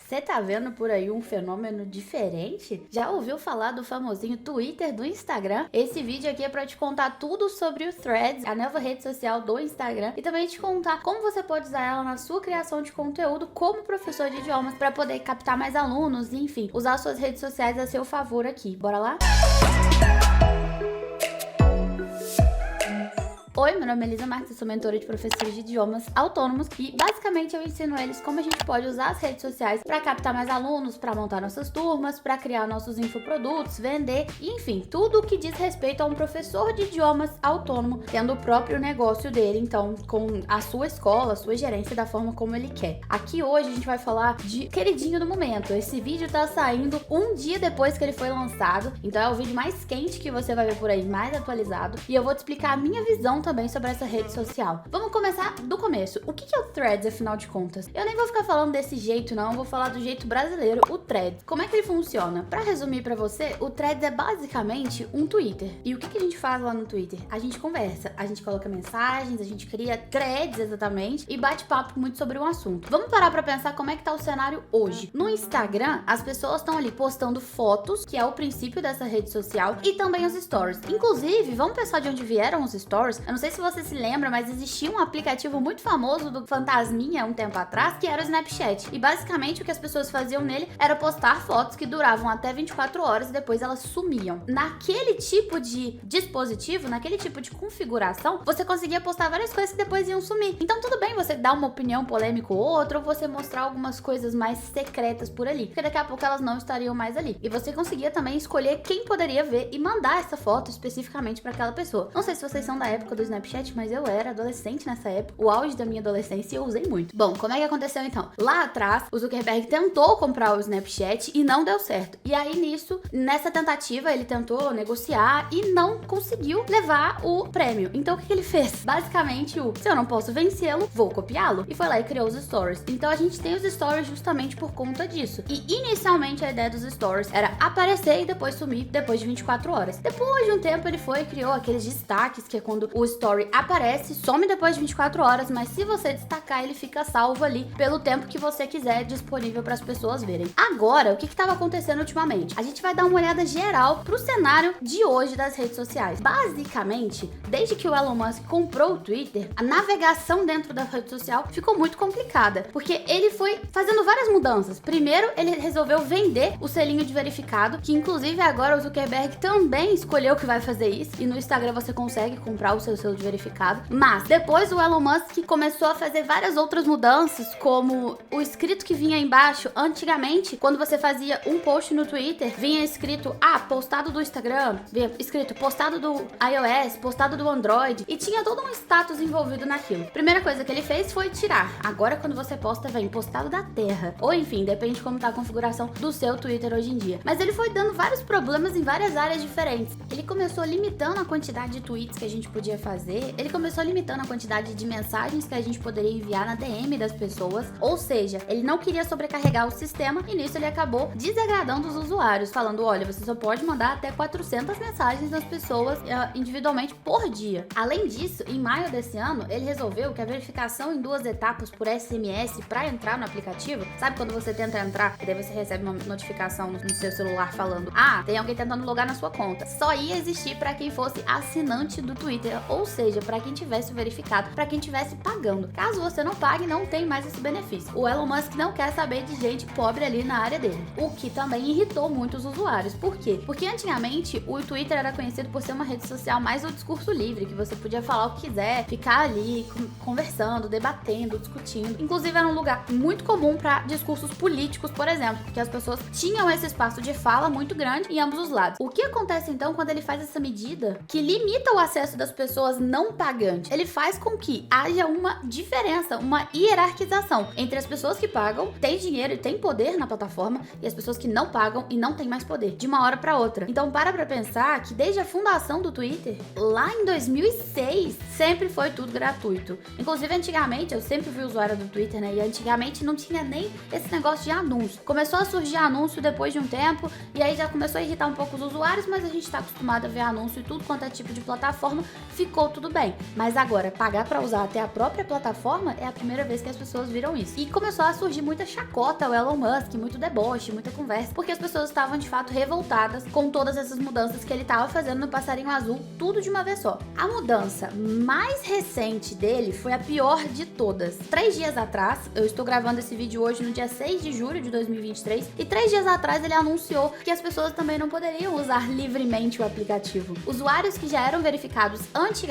Você tá vendo por aí um fenômeno diferente? Já ouviu falar do famosinho Twitter do Instagram? Esse vídeo aqui é pra te contar tudo sobre o Threads, a nova rede social do Instagram, e também te contar como você pode usar ela na sua criação de conteúdo como professor de idiomas para poder captar mais alunos e, enfim, usar suas redes sociais a seu favor aqui. Bora lá? Oi, meu nome é Elisa Marques, eu sou mentora de professores de idiomas autônomos e basicamente eu ensino eles como a gente pode usar as redes sociais para captar mais alunos, para montar nossas turmas, para criar nossos infoprodutos, vender, enfim, tudo o que diz respeito a um professor de idiomas autônomo, tendo o próprio negócio dele, então com a sua escola, a sua gerência da forma como ele quer. Aqui hoje a gente vai falar de queridinho do momento. Esse vídeo tá saindo um dia depois que ele foi lançado, então é o vídeo mais quente que você vai ver por aí, mais atualizado, e eu vou te explicar a minha visão também sobre essa rede social. Vamos começar do começo. O que é o Threads, afinal de contas? Eu nem vou ficar falando desse jeito, não. Vou falar do jeito brasileiro, o Threads. Como é que ele funciona? Pra resumir pra você, o Threads é basicamente um Twitter. E o que a gente faz lá no Twitter? A gente conversa, a gente coloca mensagens, a gente cria threads exatamente e bate papo muito sobre um assunto. Vamos parar pra pensar como é que tá o cenário hoje. No Instagram, as pessoas estão ali postando fotos, que é o princípio dessa rede social, e também os stories. Inclusive, vamos pensar de onde vieram os stories? Eu não sei se você se lembra, mas existia um aplicativo muito famoso do Fantasminha um tempo atrás, que era o Snapchat. E basicamente o que as pessoas faziam nele era postar fotos que duravam até 24 horas e depois elas sumiam. Naquele tipo de dispositivo, naquele tipo de configuração, você conseguia postar várias coisas que depois iam sumir. Então tudo bem você dar uma opinião polêmica ou outra, ou você mostrar algumas coisas mais secretas por ali, porque daqui a pouco elas não estariam mais ali. E você conseguia também escolher quem poderia ver e mandar essa foto especificamente para aquela pessoa. Não sei se vocês são da época do Snapchat, mas eu era adolescente nessa época, o auge da minha adolescência, e eu usei muito. Bom, como é que aconteceu então? Lá atrás, o Zuckerberg tentou comprar o Snapchat e não deu certo. E aí nessa tentativa, ele tentou negociar e não conseguiu levar o prêmio. Então o que ele fez? Basicamente se eu não posso vencê-lo, vou copiá-lo. E foi lá e criou os stories. Então a gente tem os stories justamente por conta disso. E inicialmente a ideia dos stories era aparecer e depois sumir depois de 24 horas. Depois de um tempo ele foi e criou aqueles destaques, que é quando o story aparece, some depois de 24 horas, mas se você destacar, ele fica salvo ali pelo tempo que você quiser, disponível para as pessoas verem. Agora, o que estava acontecendo ultimamente? A gente vai dar uma olhada geral pro cenário de hoje das redes sociais. Basicamente, desde que o Elon Musk comprou o Twitter, a navegação dentro da rede social ficou muito complicada, porque ele foi fazendo várias mudanças. Primeiro, ele resolveu vender o selinho de verificado, que inclusive agora o Zuckerberg também escolheu que vai fazer isso, e no Instagram você consegue comprar o seu selo de verificado. Mas depois o Elon Musk começou a fazer várias outras mudanças, como o escrito que vinha embaixo. Antigamente, quando você fazia um post no Twitter, vinha escrito, postado do Instagram, vinha escrito postado do iOS, postado do Android, e tinha todo um status envolvido naquilo. Primeira coisa que ele fez foi tirar. Agora quando você posta, vem postado da Terra. Ou enfim, depende de como tá a configuração do seu Twitter hoje em dia. Mas ele foi dando vários problemas em várias áreas diferentes. Ele começou limitando a quantidade de tweets que a gente podia fazer, ele começou limitando a quantidade de mensagens que a gente poderia enviar na DM das pessoas, ou seja, ele não queria sobrecarregar o sistema e nisso ele acabou desagradando os usuários, falando, olha, você só pode mandar até 400 mensagens das pessoas individualmente por dia. Além disso, em maio desse ano, ele resolveu que a verificação em 2 etapas por SMS para entrar no aplicativo, sabe quando você tenta entrar e daí você recebe uma notificação no seu celular falando, tem alguém tentando logar na sua conta, só ia existir para quem fosse assinante do Twitter, ou seja, para quem tivesse verificado, para quem tivesse pagando. Caso você não pague, não tem mais esse benefício. O Elon Musk não quer saber de gente pobre ali na área dele, o que também irritou muitos usuários. Por quê? Porque antigamente o Twitter era conhecido por ser uma rede social mais do discurso livre, que você podia falar o que quiser, ficar ali conversando, debatendo, discutindo. Inclusive era um lugar muito comum para discursos políticos, por exemplo, porque as pessoas tinham esse espaço de fala muito grande em ambos os lados. O que acontece então quando ele faz essa medida que limita o acesso das pessoas não pagantes? Ele faz com que haja uma diferença, uma hierarquização entre as pessoas que pagam, têm dinheiro e têm poder na plataforma, e as pessoas que não pagam e não têm mais poder, de uma hora para outra. Então para pensar que desde a fundação do Twitter, lá em 2006, sempre foi tudo gratuito. Inclusive antigamente, eu sempre fui usuária do Twitter, né, e antigamente não tinha nem esse negócio de anúncio. Começou a surgir anúncio depois de um tempo, e aí já começou a irritar um pouco os usuários, mas a gente tá acostumado a ver anúncio e tudo quanto é tipo de plataforma, ficou ficou tudo bem. Mas agora, pagar pra usar até a própria plataforma é a primeira vez que as pessoas viram isso. E começou a surgir muita chacota ao Elon Musk, muito deboche, muita conversa, porque as pessoas estavam de fato revoltadas com todas essas mudanças que ele estava fazendo no passarinho azul, tudo de uma vez só. A mudança mais recente dele foi a pior de todas. 3 dias atrás, eu estou gravando esse vídeo hoje no dia 6 de julho de 2023, e 3 dias atrás ele anunciou que as pessoas também não poderiam usar livremente o aplicativo. Usuários que já eram verificados antigamente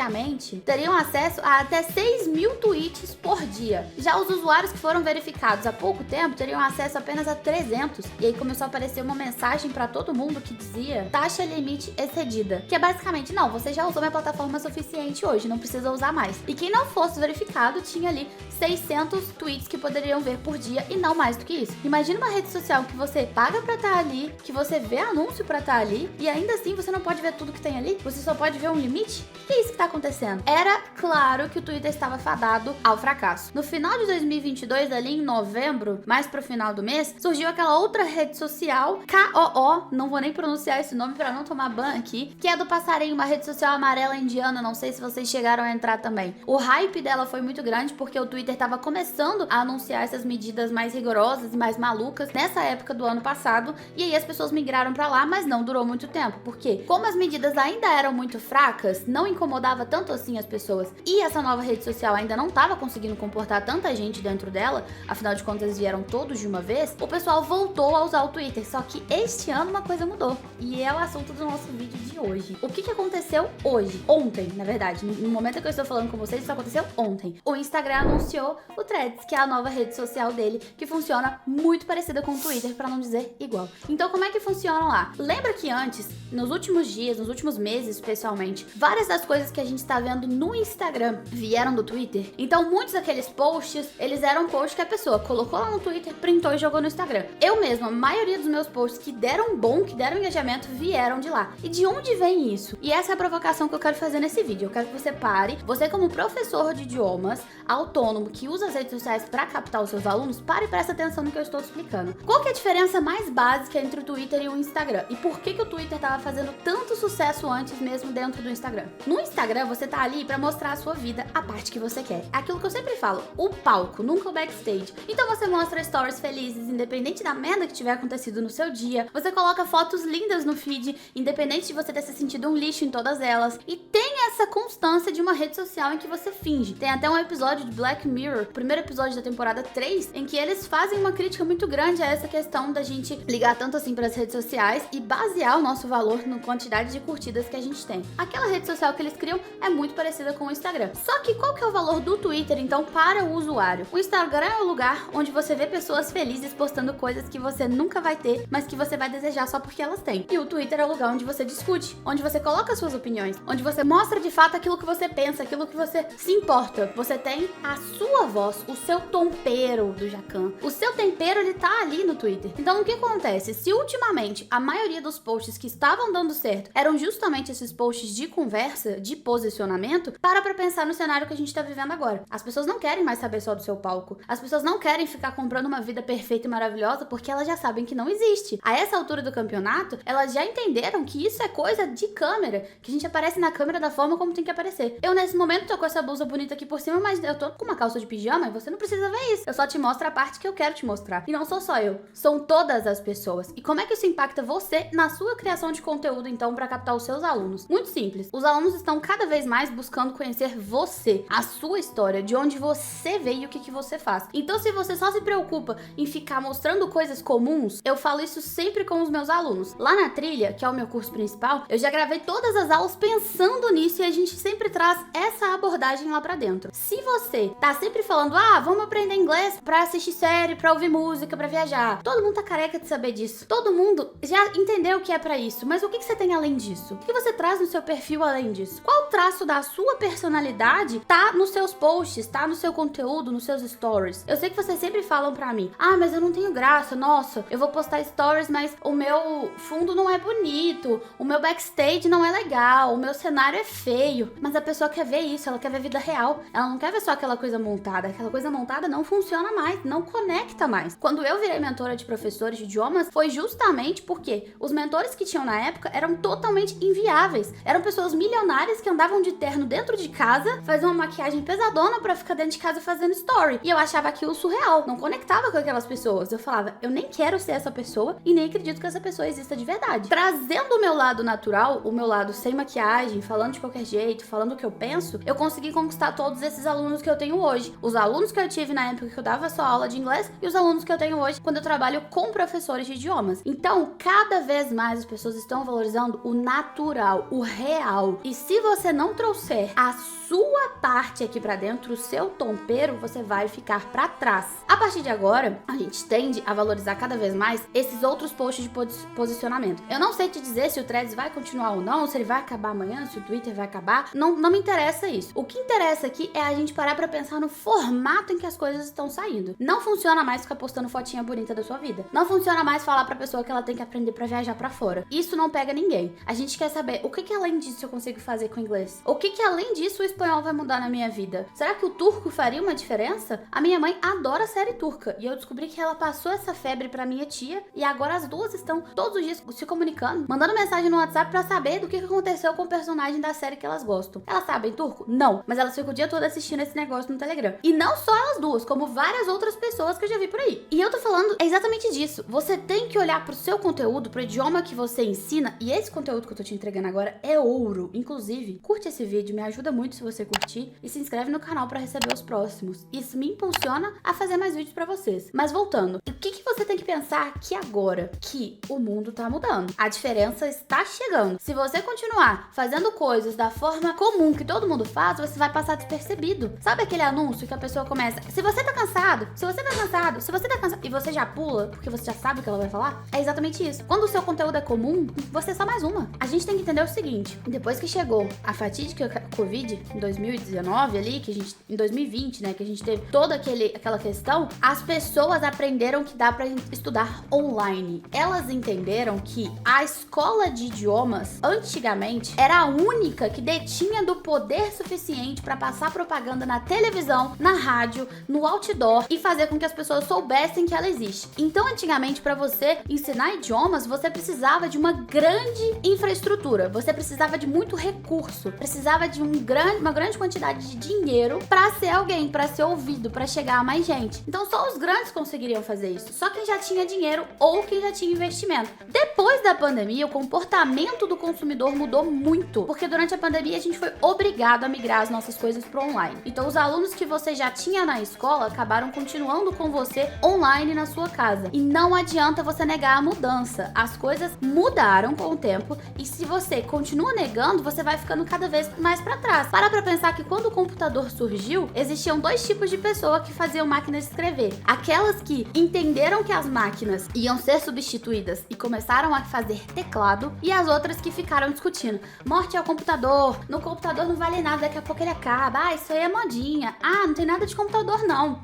teriam acesso a até 6.000 tweets por dia. Já os usuários que foram verificados há pouco tempo teriam acesso apenas a 300. E aí começou a aparecer uma mensagem para todo mundo que dizia taxa limite excedida, que é basicamente, não, você já usou minha plataforma suficiente hoje, não precisa usar mais. E quem não fosse verificado tinha ali 600 tweets que poderiam ver por dia e não mais do que isso. Imagina uma rede social que você paga pra estar ali, que você vê anúncio pra estar ali e ainda assim você não pode ver tudo que tem ali, você só pode ver um limite? O que é isso que tá acontecendo? Era claro que o Twitter estava fadado ao fracasso. No final de 2022, ali em novembro, mais pro final do mês, surgiu aquela outra rede social, KOO, não vou nem pronunciar esse nome pra não tomar ban aqui, que é do passarinho, uma rede social amarela indiana, não sei se vocês chegaram a entrar também. O hype dela foi muito grande porque o Twitter estava começando a anunciar essas medidas mais rigorosas e mais malucas nessa época do ano passado, e aí as pessoas migraram pra lá, mas não durou muito tempo, porque como as medidas ainda eram muito fracas, não incomodava tanto assim as pessoas, e essa nova rede social ainda não estava conseguindo comportar tanta gente dentro dela, afinal de contas eles vieram todos de uma vez, o pessoal voltou a usar o Twitter, só que este ano uma coisa mudou, e é o assunto do nosso vídeo de hoje. O que aconteceu hoje? Ontem, na verdade, no momento que eu estou falando com vocês, isso aconteceu ontem. O Instagram anunciou o Threads, que é a nova rede social dele, que funciona muito parecida com o Twitter, pra não dizer igual. Então, como é que funciona lá? Lembra que antes, nos últimos dias, nos últimos meses, especialmente, várias das coisas que a gente tá vendo no Instagram vieram do Twitter? Então, muitos daqueles posts, eles eram posts que a pessoa colocou lá no Twitter, printou e jogou no Instagram. Eu mesma, a maioria dos meus posts que deram bom, que deram engajamento, vieram de lá. E de onde vem isso? E essa é a provocação que eu quero fazer nesse vídeo. Eu quero que você pare, você como professor de idiomas, autônomo, que usa as redes sociais para captar os seus alunos, pare e presta atenção no que eu estou explicando. Qual que é a diferença mais básica entre o Twitter e o Instagram? E por que o Twitter estava fazendo tanto sucesso antes mesmo dentro do Instagram? No Instagram, você tá ali para mostrar a sua vida, a parte que você quer. Aquilo que eu sempre falo, o palco, nunca o backstage. Então você mostra stories felizes, independente da merda que tiver acontecido no seu dia. Você coloca fotos lindas no feed, independente de você ter se sentido um lixo em todas elas. E tem essa constância de uma rede social em que você finge. Tem até um episódio de Black Mirror, o primeiro episódio da temporada 3, em que eles fazem uma crítica muito grande a essa questão da gente ligar tanto assim para as redes sociais e basear o nosso valor na quantidade de curtidas que a gente tem. Aquela rede social que eles criam é muito parecida com o Instagram. Só que qual que é o valor do Twitter, então, para o usuário? O Instagram é o lugar onde você vê pessoas felizes postando coisas que você nunca vai ter, mas que você vai desejar só porque elas têm. E o Twitter é o lugar onde você discute, onde você coloca suas opiniões, onde você mostra de fato aquilo que você pensa, aquilo que você se importa. Você tem a sua voz, o seu tempero do Jacan. O seu tempero, ele tá ali no Twitter. Então, o que acontece? Se ultimamente a maioria dos posts que estavam dando certo eram justamente esses posts de conversa, de posicionamento, para pensar no cenário que a gente tá vivendo agora. As pessoas não querem mais saber só do seu palco. As pessoas não querem ficar comprando uma vida perfeita e maravilhosa porque elas já sabem que não existe. A essa altura do campeonato, elas já entenderam que isso é coisa de câmera, que a gente aparece na câmera da forma como tem que aparecer. Eu, nesse momento, tô com essa blusa bonita aqui por cima, mas eu tô com uma calça de pijama e você não precisa ver isso. Eu só te mostro a parte que eu quero te mostrar. E não sou só eu, são todas as pessoas. E como é que isso impacta você na sua criação de conteúdo, então, para captar os seus alunos? Muito simples. Os alunos estão cada vez mais buscando conhecer você, a sua história, de onde você veio e o que você faz. Então, se você só se preocupa em ficar mostrando coisas comuns, eu falo isso sempre com os meus alunos. Lá na Trilha, que é o meu curso principal, eu já gravei todas as aulas pensando nisso e a gente sempre traz essa abordagem lá pra dentro. Se você tá sempre falando, vamos aprender inglês pra assistir série, pra ouvir música, pra viajar, todo mundo tá careca de saber disso. Todo mundo já entendeu o que é pra isso, mas o que você tem além disso? O que você traz no seu perfil além disso? Qual traço da sua personalidade tá nos seus posts, tá no seu conteúdo, nos seus stories? Eu sei que vocês sempre falam pra mim, mas eu não tenho graça, nossa, eu vou postar stories, mas o meu fundo não é bonito, o meu backstage não é legal, o meu cenário é feio. feio. Mas a pessoa quer ver isso, ela quer ver vida real. Ela não quer ver só aquela coisa montada. Aquela coisa montada não funciona mais, não conecta mais. Quando eu virei mentora de professores de idiomas, foi justamente porque os mentores que tinham na época eram totalmente inviáveis. Eram pessoas milionárias que andavam de terno dentro de casa, faziam uma maquiagem pesadona pra ficar dentro de casa fazendo story. E eu achava aquilo surreal, não conectava com aquelas pessoas. Eu falava, eu nem quero ser essa pessoa e nem acredito que essa pessoa exista de verdade. Trazendo o meu lado natural, o meu lado sem maquiagem, falando de qualquer jeito, falando o que eu penso, eu consegui conquistar todos esses alunos que eu tenho hoje. Os alunos que eu tive na época que eu dava só aula de inglês e os alunos que eu tenho hoje quando eu trabalho com professores de idiomas. Então, cada vez mais as pessoas estão valorizando o natural, o real. E se você não trouxer a sua parte aqui pra dentro, o seu tompeiro, você vai ficar pra trás. A partir de agora, a gente tende a valorizar cada vez mais esses outros posts de posicionamento. Eu não sei te dizer se o Threads vai continuar ou não, se ele vai acabar amanhã, se o Twitter vai acabar. Não me interessa isso. O que interessa aqui é a gente parar pra pensar no formato em que as coisas estão saindo. Não funciona mais ficar postando fotinha bonita da sua vida. Não funciona mais falar pra pessoa que ela tem que aprender pra viajar pra fora. Isso não pega ninguém. A gente quer saber o que além disso eu consigo fazer com o inglês. O que além disso o espanhol vai mudar na minha vida. Será que o turco faria uma diferença? A minha mãe adora série turca e eu descobri que ela passou essa febre pra minha tia e agora as duas estão todos os dias se comunicando, mandando mensagem no WhatsApp pra saber do que aconteceu com o personagem da série que elas gostam. Elas sabem turco? Não, mas elas ficam o dia todo assistindo esse negócio no Telegram. E não só elas duas, como várias outras pessoas que eu já vi por aí. E eu tô falando exatamente disso. Você tem que olhar pro seu conteúdo, pro idioma que você ensina, e esse conteúdo que eu tô te entregando agora é ouro. Inclusive, curte esse vídeo, me ajuda muito se você curtir, e se inscreve no canal pra receber os próximos. Isso me impulsiona a fazer mais vídeos pra vocês. Mas voltando, o que você tem que pensar aqui agora? Que o mundo tá mudando. A diferença está chegando. Se você continuar fazendo coisas da forma comum que todo mundo faz, você vai passar despercebido. Sabe aquele anúncio que a pessoa começa, se você tá cansado, se você tá cansado, se você tá cansado, e você já pula, porque você já sabe o que ela vai falar? É exatamente isso. Quando o seu conteúdo é comum, você é só mais uma. A gente tem que entender o seguinte, depois que chegou a fatídica Covid em 2019 ali, que a gente, em 2020, né, que a gente teve toda aquela questão, as pessoas aprenderam que dá pra estudar online. Elas entenderam que a escola de idiomas, antigamente, era a única que detinha do poder suficiente pra passar propaganda na televisão, na rádio, no outdoor e fazer com que as pessoas soubessem que ela existe. Então, antigamente, pra você ensinar idiomas, você precisava de uma grande infraestrutura, você precisava de muito recurso, precisava de uma grande quantidade de dinheiro pra ser alguém, pra ser ouvido, pra chegar a mais gente. Então, só os grandes conseguiriam fazer isso. Só quem já tinha dinheiro ou quem já tinha investimento. Depois da pandemia, o comportamento do consumidor mudou muito, porque durante a pandemia a gente foi obrigado a migrar as nossas coisas pro online. Então, os alunos que você já tinha na escola acabaram continuando com você online na sua casa. E não adianta você negar a mudança. As coisas mudaram com o tempo e se você continua negando, você vai ficando cada vez mais pra trás. Para pra pensar que quando o computador surgiu, existiam dois tipos de pessoa que faziam máquinas de escrever. Aquelas que entenderam que as máquinas iam ser substituídas e começaram a fazer teclado, e as outras que ficaram discutindo. Morte ao computador, no computador não vale nada, daqui a pouco ele acaba. Ah, isso aí é modinha. Ah, não tem nada de computador não.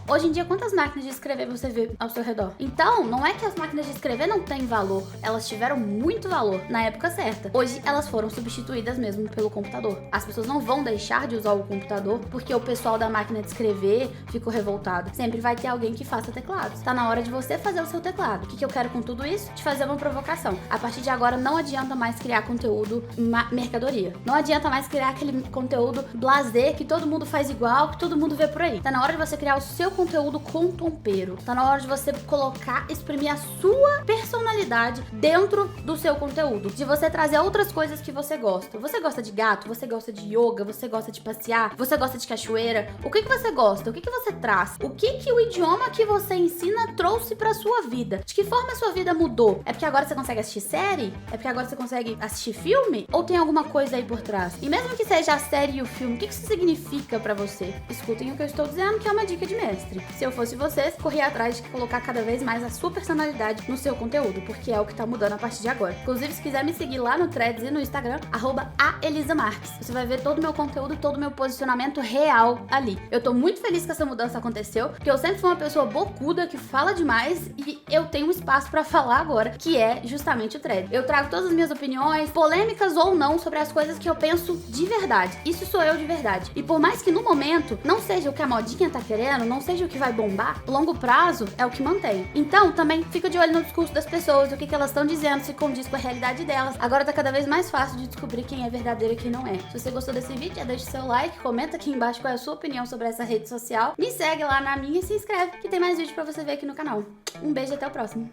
Hoje em dia, quantas máquinas de escrever você vê ao seu redor? Então, não é que as máquinas de escrever não têm valor. Elas tiveram muito valor na época certa. Hoje, elas foram substituídas mesmo pelo computador. As pessoas não vão deixar de usar o computador porque o pessoal da máquina de escrever ficou revoltado. Sempre vai ter alguém que faça teclados. Tá na hora de você fazer o seu teclado. O que eu quero com tudo isso? Te fazer uma provocação. A partir de agora, não adianta mais criar conteúdo mercadoria. Não adianta mais criar aquele conteúdo blasé que todo mundo faz igual, que todo mundo vê por aí. Tá na hora de você criar o seu conteúdo com tompeiro. Tá na hora de você colocar, exprimir a sua personalidade dentro do seu conteúdo. De você trazer outras coisas que você gosta. Você gosta de gato? Você gosta de yoga? Você gosta de passear? Você gosta de cachoeira? O que você gosta? O que você traz? O que o idioma que você ensina trouxe pra sua vida? De que forma a sua vida mudou? É porque agora você consegue assistir série? É porque agora você consegue assistir filme? Ou tem alguma coisa aí por trás? E mesmo que seja a série e o filme, o que isso significa pra você? Escutem o que eu estou dizendo, que é uma dica de mês. mestre. Se eu fosse vocês, corria atrás de colocar cada vez mais a sua personalidade no seu conteúdo, porque é o que tá mudando a partir de agora. Inclusive, se quiser me seguir lá no Threads e no Instagram, @aelisamarques. Você vai ver todo o meu conteúdo, todo o meu posicionamento real ali. Eu tô muito feliz que essa mudança aconteceu, porque eu sempre fui uma pessoa bocuda, que fala demais, e eu tenho um espaço pra falar agora, que é justamente o Thread. Eu trago todas as minhas opiniões, polêmicas ou não, sobre as coisas que eu penso de verdade. Isso sou eu de verdade. E por mais que no momento não seja o que a modinha tá querendo, não seja o que vai bombar, longo prazo é o que mantém. Então, também fica de olho no discurso das pessoas, o que elas estão dizendo, se condiz com a realidade delas. Agora tá cada vez mais fácil de descobrir quem é verdadeiro e quem não é. Se você gostou desse vídeo, já deixa seu like, comenta aqui embaixo qual é a sua opinião sobre essa rede social, me segue lá na minha e se inscreve, que tem mais vídeo pra você ver aqui no canal. Um beijo e até o próximo.